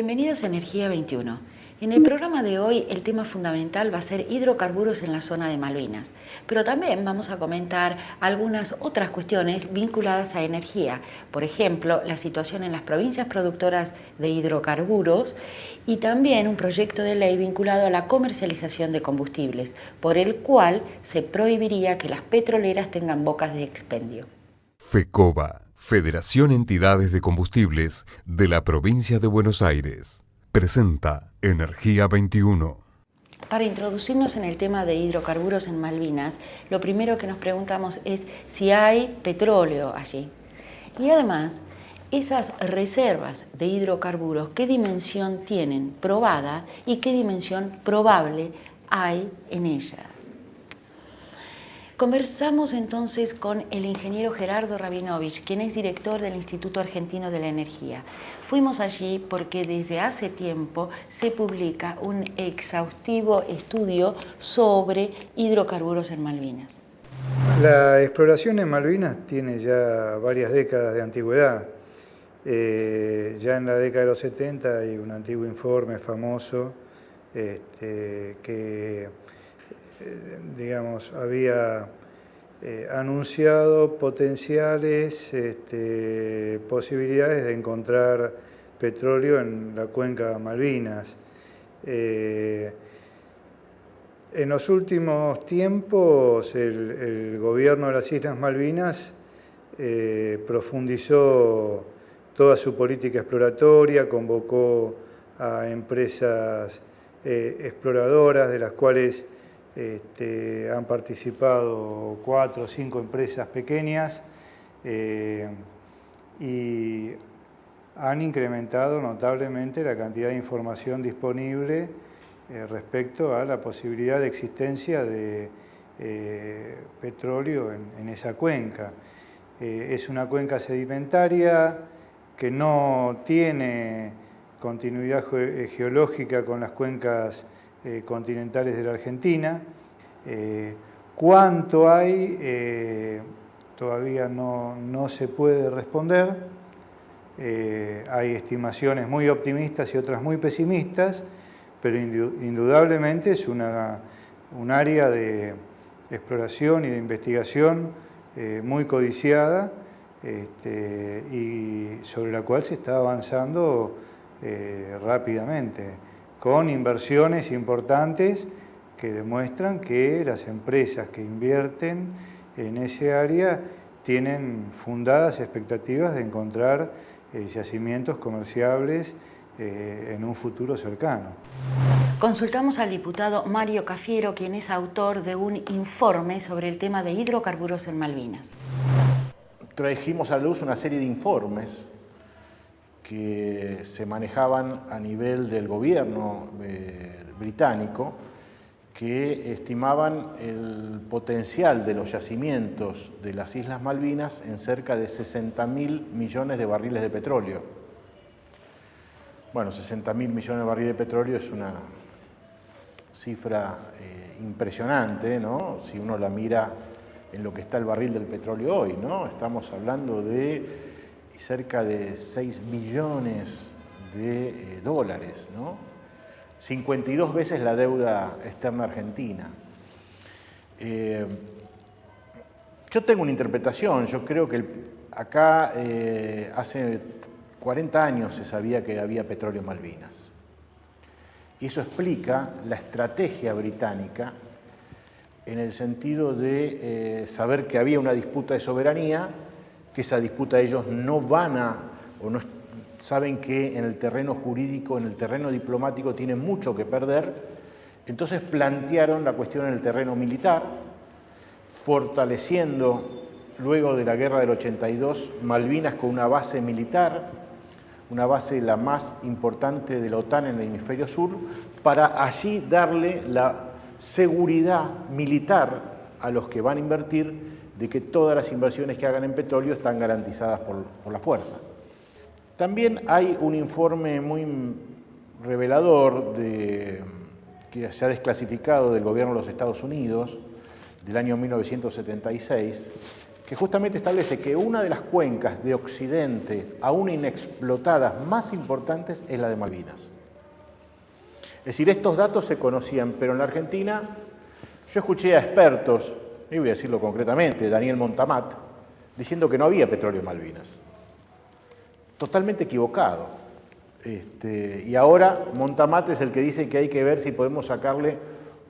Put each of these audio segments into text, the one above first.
Bienvenidos a Energía 21. En el programa de hoy el tema fundamental va a ser hidrocarburos en la zona de Malvinas, pero también vamos a comentar algunas otras cuestiones vinculadas a energía, por ejemplo, la situación en las provincias productoras de hidrocarburos y también un proyecto de ley vinculado a la comercialización de combustibles, por el cual se prohibiría que las petroleras tengan bocas de expendio. FECOBA, Federación Entidades de Combustibles de la Provincia de Buenos Aires, presenta Energía 21. Para introducirnos en el tema de hidrocarburos en Malvinas, lo primero que nos preguntamos es si hay petróleo allí. Y además, esas reservas de hidrocarburos, ¿qué dimensión tienen probada y qué dimensión probable hay en ellas? Conversamos entonces con el ingeniero Gerardo Rabinovich, quien es director del Instituto Argentino de la Energía. Fuimos allí porque desde hace tiempo se publica un exhaustivo estudio sobre hidrocarburos en Malvinas. La exploración en Malvinas tiene ya varias décadas de antigüedad. Ya en la década de los 70 hay un antiguo informe famoso que digamos, había anunciado potenciales posibilidades de encontrar petróleo en la cuenca Malvinas. En los últimos tiempos, el gobierno de las Islas Malvinas profundizó toda su política exploratoria, convocó a empresas exploradoras, de las cuales han participado 4 o 5 empresas pequeñas y han incrementado notablemente la cantidad de información disponible respecto a la posibilidad de existencia de petróleo en esa cuenca. Es una cuenca sedimentaria que no tiene continuidad geológica con las cuencas continentales de la Argentina. ¿Cuánto hay? Todavía no se puede responder. Hay estimaciones muy optimistas y otras muy pesimistas, pero indudablemente es un área de exploración y de investigación muy codiciada y sobre la cual se está avanzando rápidamente, con inversiones importantes que demuestran que las empresas que invierten en ese área tienen fundadas expectativas de encontrar yacimientos comerciables en un futuro cercano. Consultamos al diputado Mario Cafiero, quien es autor de un informe sobre el tema de hidrocarburos en Malvinas. Trajimos a la luz una serie de informes que se manejaban a nivel del gobierno británico, que estimaban el potencial de los yacimientos de las Islas Malvinas en cerca de 60.000 millones de barriles de petróleo. Bueno, 60.000 millones de barriles de petróleo es una cifra impresionante, ¿no? Si uno la mira en lo que está el barril del petróleo hoy, ¿no? Estamos hablando de cerca de 6 billones de dólares, ¿no? 52 veces la deuda externa argentina. Yo tengo una interpretación, yo creo que acá hace 40 años se sabía que había petróleo en Malvinas. Y eso explica la estrategia británica en el sentido de saber que había una disputa de soberanía, que esa disputa ellos no van a, o no saben que en el terreno jurídico, en el terreno diplomático tienen mucho que perder, entonces plantearon la cuestión en el terreno militar, fortaleciendo luego de la guerra del 82 Malvinas con una base militar, una base la más importante de la OTAN en el hemisferio sur, para allí darle la seguridad militar a los que van a invertir de que todas las inversiones que hagan en petróleo están garantizadas por la fuerza. También hay un informe muy revelador que se ha desclasificado del gobierno de los Estados Unidos del año 1976, que justamente establece que una de las cuencas de Occidente aún inexplotadas más importantes es la de Malvinas. Es decir, estos datos se conocían, pero en la Argentina yo escuché a expertos, y voy a decirlo concretamente, Daniel Montamat, diciendo que no había petróleo en Malvinas. Totalmente equivocado. Y ahora Montamat es el que dice que hay que ver si podemos sacarle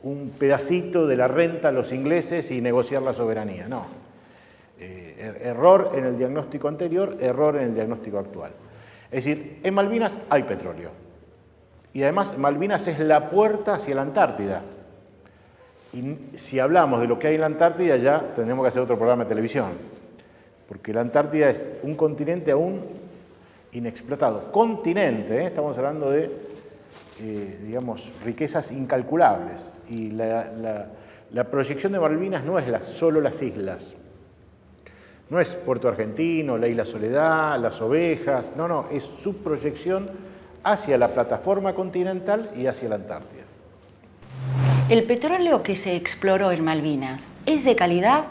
un pedacito de la renta a los ingleses y negociar la soberanía. No. Error en el diagnóstico anterior, error en el diagnóstico actual. Es decir, en Malvinas hay petróleo. Y además Malvinas es la puerta hacia la Antártida. Y si hablamos de lo que hay en la Antártida, ya tendremos que hacer otro programa de televisión. Porque la Antártida es un continente aún inexplotado. Continente, estamos hablando de, digamos, riquezas incalculables. Y la proyección de Malvinas no es solo las islas. No es Puerto Argentino, la Isla Soledad, las ovejas. No, es su proyección hacia la plataforma continental y hacia la Antártida. ¿El petróleo que se exploró en Malvinas es de calidad?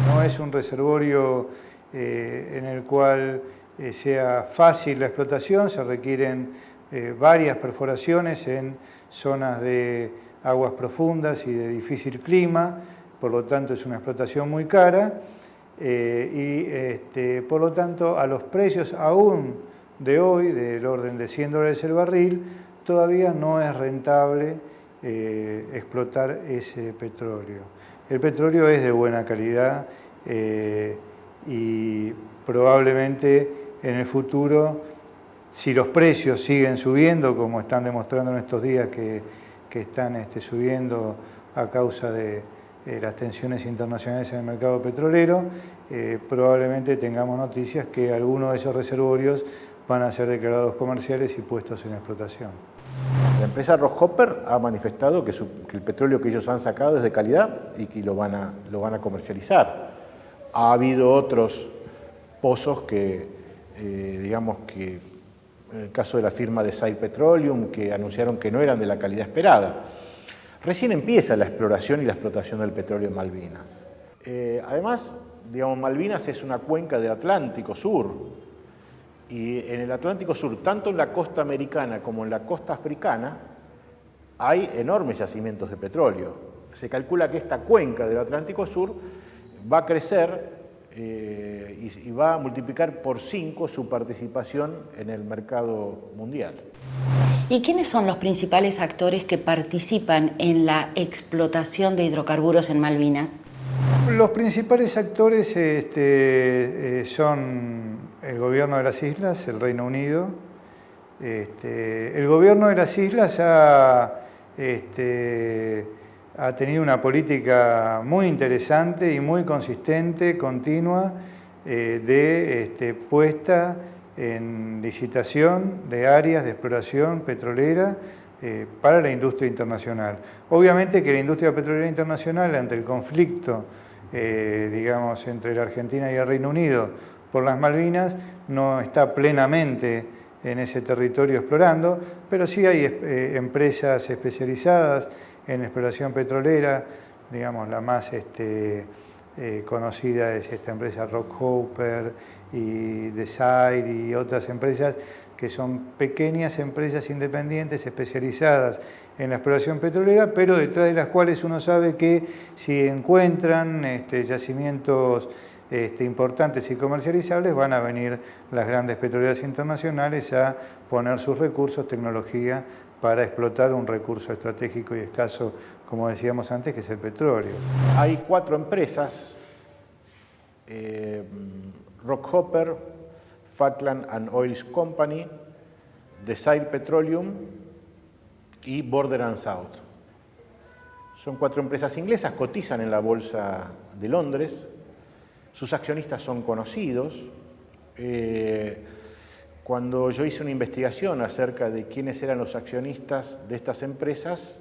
No es un reservorio en el cual sea fácil la explotación, se requieren varias perforaciones en zonas de aguas profundas y de difícil clima, por lo tanto es una explotación muy cara y por lo tanto a los precios aún de hoy, del orden de $100 el barril, todavía no es rentable explotar ese petróleo. El petróleo es de buena calidad y probablemente en el futuro, si los precios siguen subiendo, como están demostrando en estos días que están subiendo a causa de las tensiones internacionales en el mercado petrolero, probablemente tengamos noticias que algunos de esos reservorios van a ser declarados comerciales y puestos en explotación. La empresa Rockhopper ha manifestado que el petróleo que ellos han sacado es de calidad y que lo van a comercializar. Ha habido otros pozos que, digamos que, en el caso de la firma de Desire Petroleum, que anunciaron que no eran de la calidad esperada. Recién empieza la exploración y la explotación del petróleo en Malvinas. Además, digamos, Malvinas es una cuenca del Atlántico Sur, y en el Atlántico Sur, tanto en la costa americana como en la costa africana, hay enormes yacimientos de petróleo. Se calcula que esta cuenca del Atlántico Sur va a crecer y va a multiplicar por 5 su participación en el mercado mundial. ¿Y quiénes son los principales actores que participan en la explotación de hidrocarburos en Malvinas? Los principales actores son el gobierno de las islas, el Reino Unido. El gobierno de las islas ha tenido una política muy interesante y muy consistente, continua, de puesta en licitación de áreas de exploración petrolera para la industria internacional. Obviamente que la industria petrolera internacional, ante el conflicto digamos, entre la Argentina y el Reino Unido por las Malvinas, no está plenamente en ese territorio explorando, pero sí hay empresas especializadas en exploración petrolera, digamos, la más conocida es esta empresa Rockhopper y Desire y otras empresas que son pequeñas empresas independientes especializadas en la exploración petrolera, pero detrás de las cuales uno sabe que si encuentran yacimientos importantes y comercializables, van a venir las grandes petroleras internacionales a poner sus recursos, tecnología, para explotar un recurso estratégico y escaso, como decíamos antes, que es el petróleo. Hay 4 empresas, Rockhopper, Falkland and Oil Company, Desire Petroleum y Border and South. Son 4 empresas inglesas, cotizan en la Bolsa de Londres, sus accionistas son conocidos. Cuando yo hice una investigación acerca de quiénes eran los accionistas de estas empresas,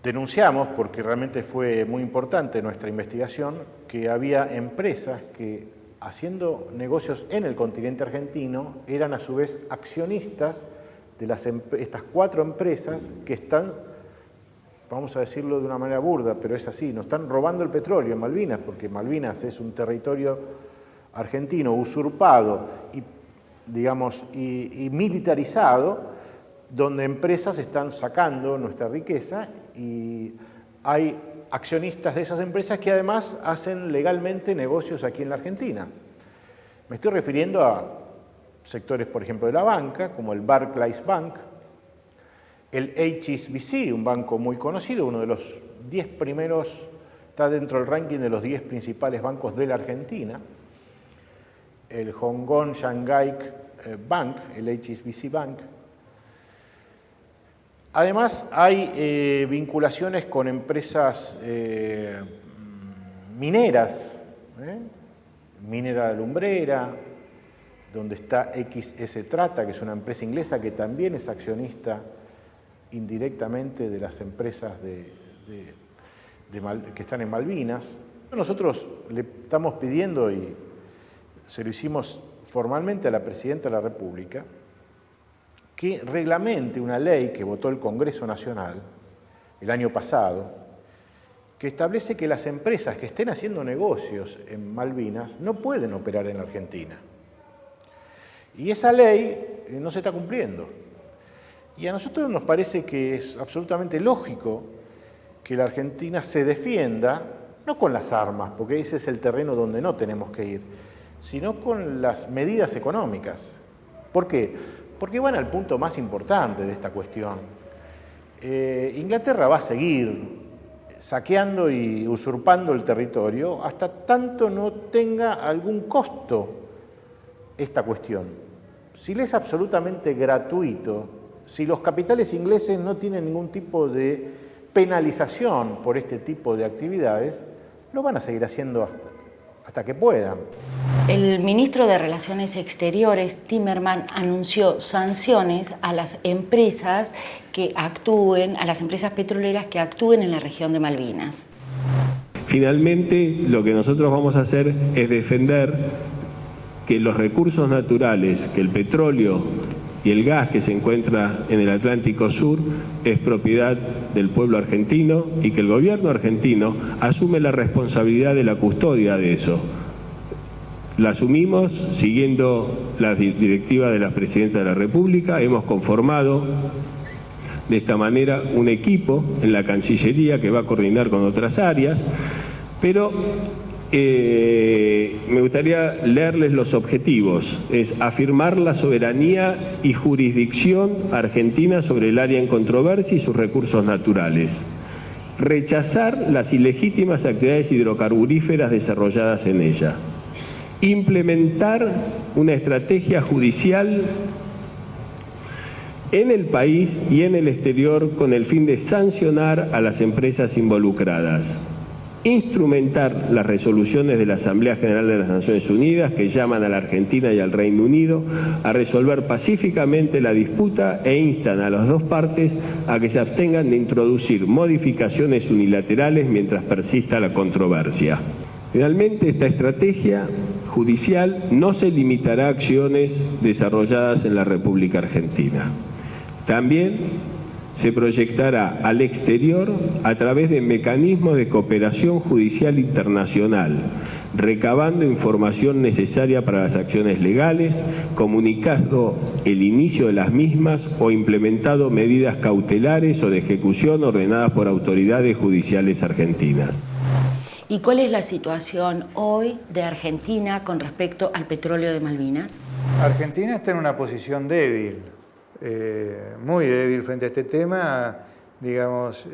denunciamos, porque realmente fue muy importante nuestra investigación, que había empresas que, haciendo negocios en el continente argentino, eran a su vez accionistas de estas 4 empresas que están vamos a decirlo de una manera burda, pero es así, nos están robando el petróleo en Malvinas, porque Malvinas es un territorio argentino usurpado y, digamos, y militarizado, donde empresas están sacando nuestra riqueza y hay accionistas de esas empresas que además hacen legalmente negocios aquí en la Argentina. Me estoy refiriendo a sectores, por ejemplo, de la banca, como el Barclays Bank, el HSBC, un banco muy conocido, uno de los 10 primeros, está dentro del ranking de los 10 principales bancos de la Argentina, el Hong Kong Shanghai Bank, el HSBC Bank. Además, hay vinculaciones con empresas mineras, Minera Lumbrera, donde está XS Trata, que es una empresa inglesa que también es accionista indirectamente de las empresas que están en Malvinas. Nosotros le estamos pidiendo, y se lo hicimos formalmente a la Presidenta de la República, que reglamente una ley que votó el Congreso Nacional el año pasado, que establece que las empresas que estén haciendo negocios en Malvinas no pueden operar en la Argentina. Y esa ley no se está cumpliendo. Y a nosotros nos parece que es absolutamente lógico que la Argentina se defienda, no con las armas, porque ese es el terreno donde no tenemos que ir, sino con las medidas económicas. ¿Por qué? Porque van al punto más importante de esta cuestión. Inglaterra va a seguir saqueando y usurpando el territorio hasta tanto no tenga algún costo esta cuestión. Si le es absolutamente gratuito, si los capitales ingleses no tienen ningún tipo de penalización por este tipo de actividades, lo van a seguir haciendo hasta que puedan. El ministro de Relaciones Exteriores, Timerman, anunció sanciones a las empresas que actúen, a las empresas petroleras que actúen en la región de Malvinas. Finalmente, lo que nosotros vamos a hacer es defender que los recursos naturales, que el petróleo y el gas que se encuentra en el Atlántico Sur es propiedad del pueblo argentino y que el gobierno argentino asume la responsabilidad de la custodia de eso. La asumimos siguiendo las directivas de la Presidenta de la República. Hemos conformado de esta manera un equipo en la Cancillería que va a coordinar con otras áreas, pero me gustaría leerles los objetivos. Es afirmar la soberanía y jurisdicción argentina sobre el área en controversia y sus recursos naturales. Rechazar las ilegítimas actividades hidrocarburíferas desarrolladas en ella. Implementar una estrategia judicial en el país y en el exterior con el fin de sancionar a las empresas involucradas. Instrumentar las resoluciones de la Asamblea General de las Naciones Unidas que llaman a la Argentina y al Reino Unido a resolver pacíficamente la disputa e instan a las dos partes a que se abstengan de introducir modificaciones unilaterales mientras persista la controversia. Finalmente, esta estrategia judicial no se limitará a acciones desarrolladas en la República Argentina. También se proyectará al exterior a través de mecanismos de cooperación judicial internacional, recabando información necesaria para las acciones legales, comunicando el inicio de las mismas o implementando medidas cautelares o de ejecución ordenadas por autoridades judiciales argentinas. ¿Y cuál es la situación hoy de Argentina con respecto al petróleo de Malvinas? Argentina está en una posición débil, muy débil frente a este tema, digamos,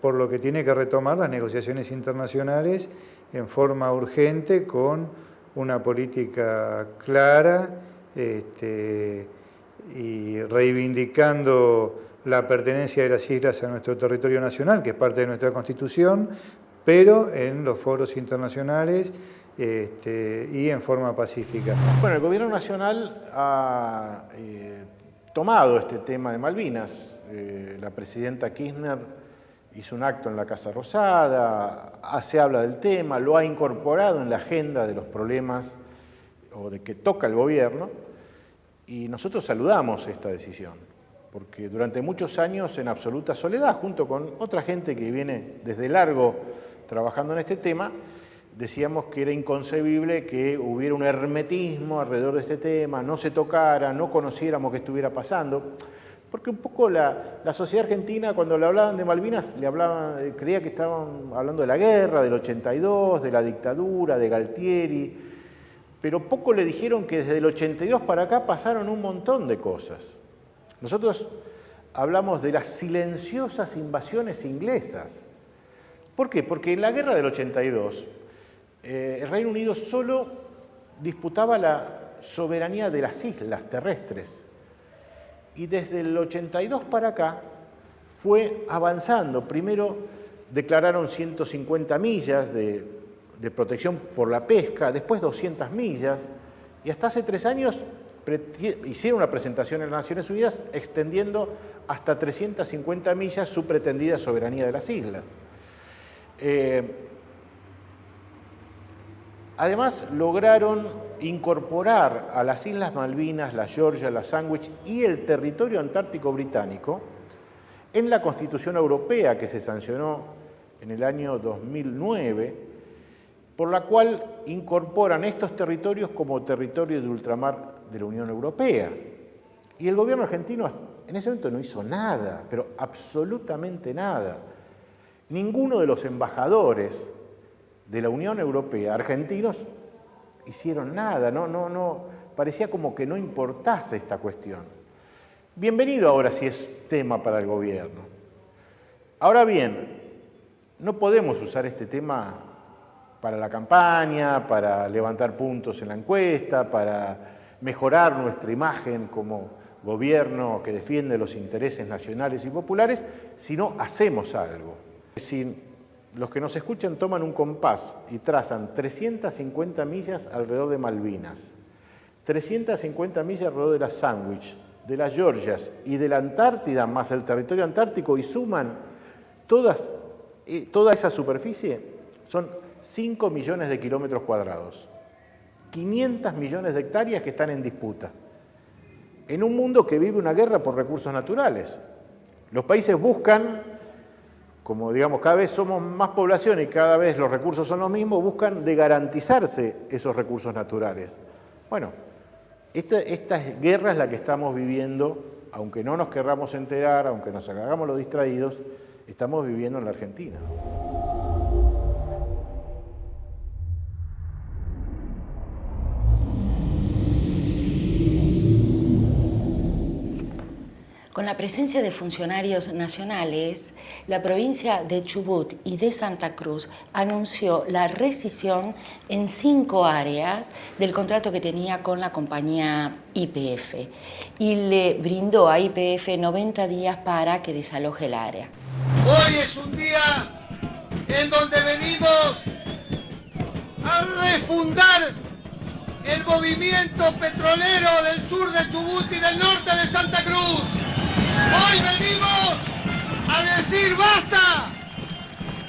por lo que tiene que retomar las negociaciones internacionales en forma urgente con una política clara y reivindicando la pertenencia de las islas a nuestro territorio nacional, que es parte de nuestra Constitución, pero en los foros internacionales y en forma pacífica. Bueno, el Gobierno Nacional ha tomado este tema de Malvinas. La Presidenta Kirchner hizo un acto en la Casa Rosada, se habla del tema, lo ha incorporado en la agenda de los problemas o de que toca el Gobierno, y nosotros saludamos esta decisión, porque durante muchos años en absoluta soledad, junto con otra gente que viene desde largo trabajando en este tema, decíamos que era inconcebible que hubiera un hermetismo alrededor de este tema, no se tocara, no conociéramos qué estuviera pasando, porque un poco la sociedad argentina, cuando le hablaban de Malvinas, creía que estaban hablando de la guerra, del 82, de la dictadura, de Galtieri, pero poco le dijeron que desde el 82 para acá pasaron un montón de cosas. Nosotros hablamos de las silenciosas invasiones inglesas. ¿Por qué? Porque en la guerra del 82, el Reino Unido solo disputaba la soberanía de las islas terrestres. Y desde el 82 para acá fue avanzando. Primero declararon 150 millas de protección por la pesca, después 200 millas, y hasta hace 3 años hicieron una presentación en las Naciones Unidas extendiendo hasta 350 millas su pretendida soberanía de las islas. Además, lograron incorporar a las Islas Malvinas, la Georgia, la Sandwich y el territorio antártico británico en la Constitución Europea que se sancionó en el año 2009, por la cual incorporan estos territorios como territorio de ultramar de la Unión Europea. Y el gobierno argentino en ese momento no hizo nada, pero absolutamente nada. Ninguno de los embajadores de la Unión Europea, argentinos, hicieron nada, parecía como que no importase esta cuestión. Bienvenido ahora si es tema para el gobierno. Ahora bien, no podemos usar este tema para la campaña, para levantar puntos en la encuesta, para mejorar nuestra imagen como gobierno que defiende los intereses nacionales y populares, si no hacemos algo. Si los que nos escuchan toman un compás y trazan 350 millas alrededor de Malvinas, 350 millas alrededor de las Sandwich, de las Georgias y de la Antártida, más el territorio antártico, y suman toda esa superficie, son 5 millones de kilómetros cuadrados, 500 millones de hectáreas que están en disputa, en un mundo que vive una guerra por recursos naturales. Los países buscan, como digamos cada vez somos más población y cada vez los recursos son los mismos, buscan de garantizarse esos recursos naturales. Bueno, esta guerra es la que estamos viviendo, aunque no nos querramos enterar, aunque nos hagamos los distraídos, estamos viviendo en la Argentina. Con la presencia de funcionarios nacionales, la provincia de Chubut y de Santa Cruz anunció la rescisión en 5 áreas del contrato que tenía con la compañía YPF y le brindó a YPF 90 días para que desaloje el área. Hoy es un día en donde venimos a refundar el movimiento petrolero del sur de Chubut y del norte de Santa Cruz. Hoy venimos a decir basta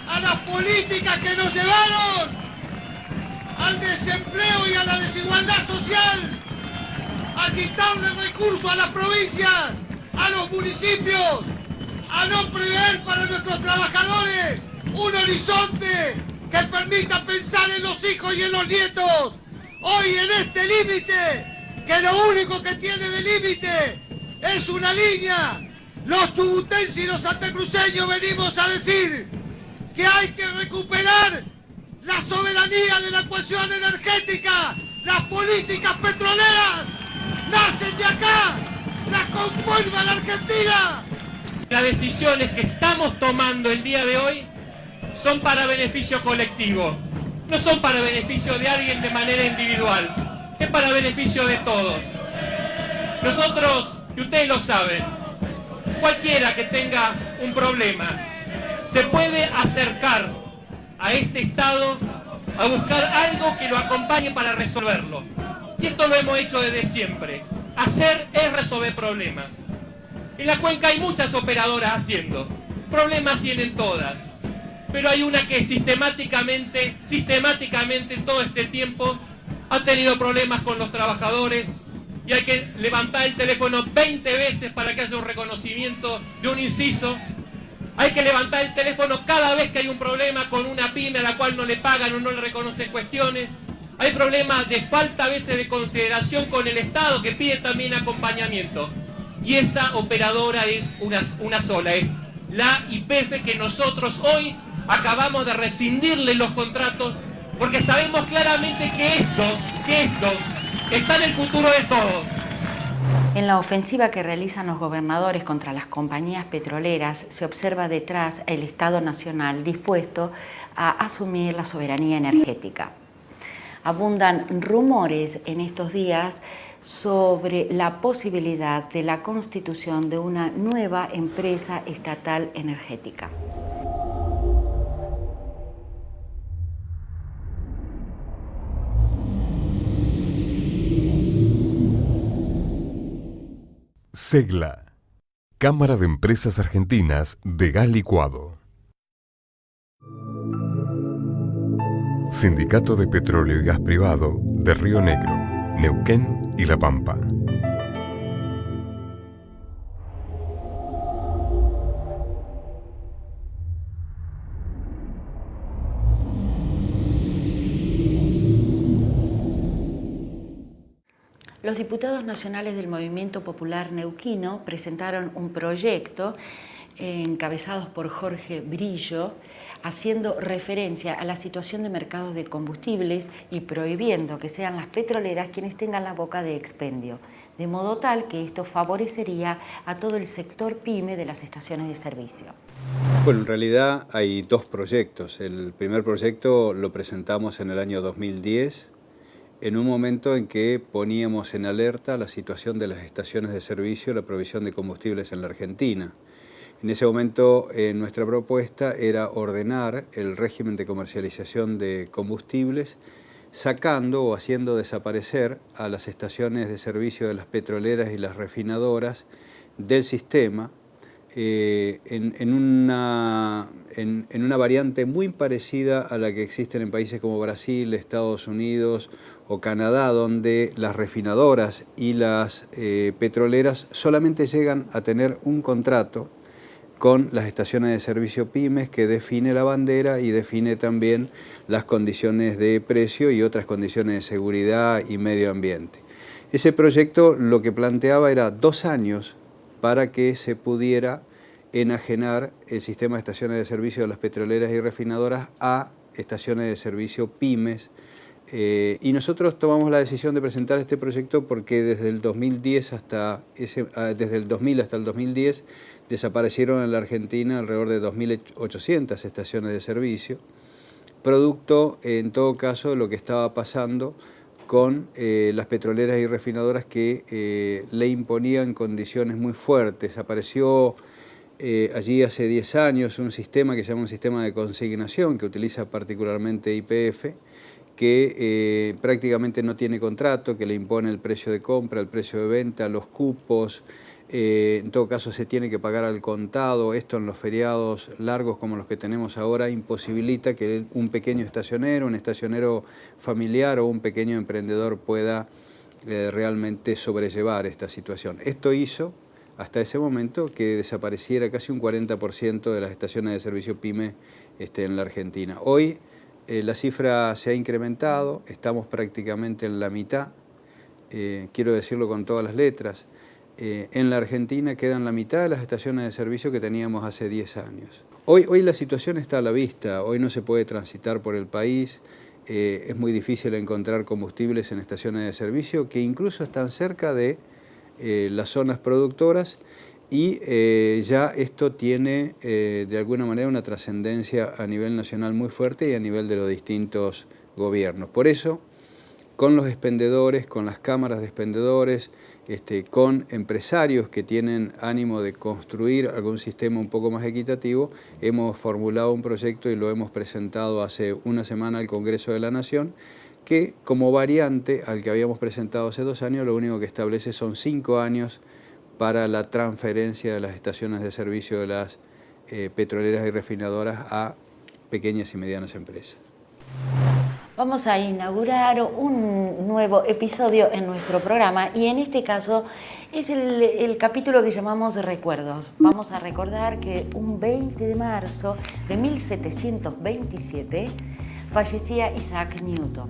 a las políticas que nos llevaron al desempleo y a la desigualdad social, a quitarle recursos a las provincias, a los municipios, a no prever para nuestros trabajadores un horizonte que permita pensar en los hijos y en los nietos. Hoy en este límite, que lo único que tiene de límite es una línea, los chubutenses y los santacruceños venimos a decir que hay que recuperar la soberanía de la ecuación energética. Las políticas petroleras nacen de acá, las conforma la Argentina. Las decisiones que estamos tomando el día de hoy son para beneficio colectivo, no son para beneficio de alguien de manera individual, es para beneficio de todos. Nosotros, y ustedes lo saben, cualquiera que tenga un problema se puede acercar a este Estado a buscar algo que lo acompañe para resolverlo. Y esto lo hemos hecho desde siempre. Hacer es resolver problemas. En la cuenca hay muchas operadoras haciendo. Problemas tienen todas. Pero hay una que sistemáticamente todo este tiempo ha tenido problemas con los trabajadores, y hay que levantar el teléfono 20 veces para que haya un reconocimiento de un inciso. Hay que levantar el teléfono cada vez que hay un problema con una pyme a la cual no le pagan o no le reconocen cuestiones. Hay problemas de falta a veces de consideración con el Estado, que pide también acompañamiento. Y esa operadora es una sola, es la YPF, que nosotros hoy acabamos de rescindirle los contratos, porque sabemos claramente que esto está en el futuro de todos. En la ofensiva que realizan los gobernadores contra las compañías petroleras se observa detrás el Estado Nacional dispuesto a asumir la soberanía energética. Abundan rumores en estos días sobre la posibilidad de la constitución de una nueva empresa estatal energética. SEGLA, Cámara de Empresas Argentinas de Gas Licuado. Sindicato de Petróleo y Gas Privado de Río Negro, Neuquén y La Pampa. Los diputados nacionales del Movimiento Popular Neuquino presentaron un proyecto encabezados por Jorge Brillo, haciendo referencia a la situación de mercados de combustibles y prohibiendo que sean las petroleras quienes tengan la boca de expendio, de modo tal que esto favorecería a todo el sector pyme de las estaciones de servicio. Bueno, en realidad hay dos proyectos. El primer proyecto lo presentamos en el año 2010, en un momento en que poníamos en alerta la situación de las estaciones de servicio y la provisión de combustibles en la Argentina. En ese momento nuestra propuesta era ordenar el régimen de comercialización de combustibles, sacando o haciendo desaparecer a las estaciones de servicio de las petroleras y las refinadoras del sistema, en una variante muy parecida a la que existen en países como Brasil, Estados Unidos o Canadá, donde las refinadoras y las petroleras solamente llegan a tener un contrato con las estaciones de servicio pymes, que define la bandera y define también las condiciones de precio y otras condiciones de seguridad y medio ambiente. Ese proyecto lo que planteaba era 2 años para que se pudiera enajenar el sistema de estaciones de servicio de las petroleras y refinadoras a estaciones de servicio pymes. Y nosotros tomamos la decisión de presentar este proyecto porque desde el 2000 hasta el 2010 desaparecieron en la Argentina alrededor de 2.800 estaciones de servicio, producto en todo caso de lo que estaba pasando con las petroleras y refinadoras que le imponían condiciones muy fuertes. Apareció allí hace 10 años un sistema que se llama un sistema de consignación que utiliza particularmente YPF, que prácticamente no tiene contrato, que le impone el precio de compra, el precio de venta, los cupos. En todo caso se tiene que pagar al contado. Esto en los feriados largos como los que tenemos ahora imposibilita que un pequeño estacionero, un estacionero familiar o un pequeño emprendedor pueda realmente sobrellevar esta situación. Esto hizo hasta ese momento que desapareciera casi un 40% de las estaciones de servicio PYME en la Argentina. Hoy la cifra se ha incrementado, estamos prácticamente en la mitad, quiero decirlo con todas las letras. En la Argentina quedan la mitad de las estaciones de servicio que teníamos hace 10 años. Hoy la situación está a la vista, hoy no se puede transitar por el país, es muy difícil encontrar combustibles en estaciones de servicio que incluso están cerca de las zonas productoras y ya esto tiene de alguna manera una trascendencia a nivel nacional muy fuerte y a nivel de los distintos gobiernos. Por eso, con los expendedores, con las cámaras de expendedores, con empresarios que tienen ánimo de construir algún sistema un poco más equitativo, hemos formulado un proyecto y lo hemos presentado hace una semana al Congreso de la Nación, que como variante al que habíamos presentado hace 2 años, lo único que establece son 5 años para la transferencia de las estaciones de servicio de las petroleras y refinadoras a pequeñas y medianas empresas. Vamos a inaugurar un nuevo episodio en nuestro programa y en este caso es el capítulo que llamamos Recuerdos. Vamos a recordar que un 20 de marzo de 1727 fallecía Isaac Newton.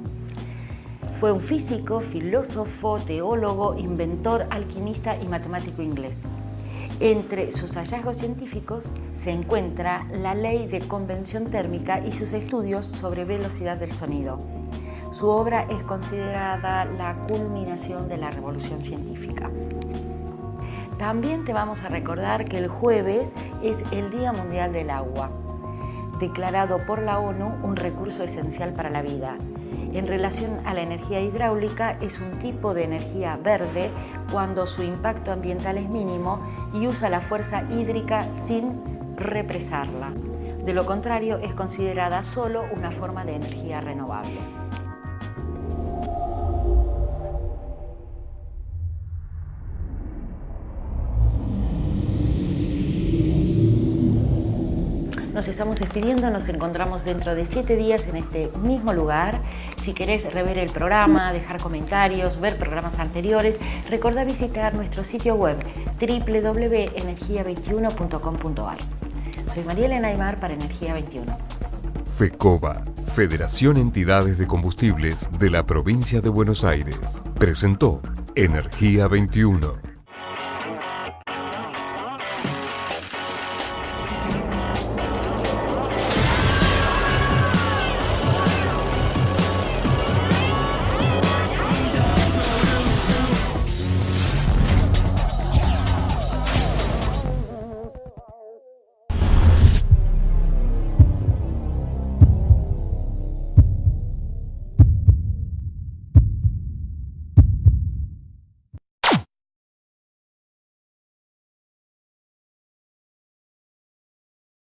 Fue un físico, filósofo, teólogo, inventor, alquimista y matemático inglés. Entre sus hallazgos científicos se encuentra la ley de convección térmica y sus estudios sobre velocidad del sonido. Su obra es considerada la culminación de la revolución científica. También te vamos a recordar que el jueves es el Día Mundial del Agua, declarado por la ONU un recurso esencial para la vida. En relación a la energía hidráulica, es un tipo de energía verde cuando su impacto ambiental es mínimo y usa la fuerza hídrica sin represarla. De lo contrario, es considerada solo una forma de energía renovable. Nos estamos despidiendo, nos encontramos dentro de 7 días en este mismo lugar. Si querés rever el programa, dejar comentarios, ver programas anteriores, recordá visitar nuestro sitio web www.energia21.com.ar. Soy María Elena Aymar para Energía 21. FECOBA, Federación Entidades de Combustibles de la Provincia de Buenos Aires, presentó Energía 21.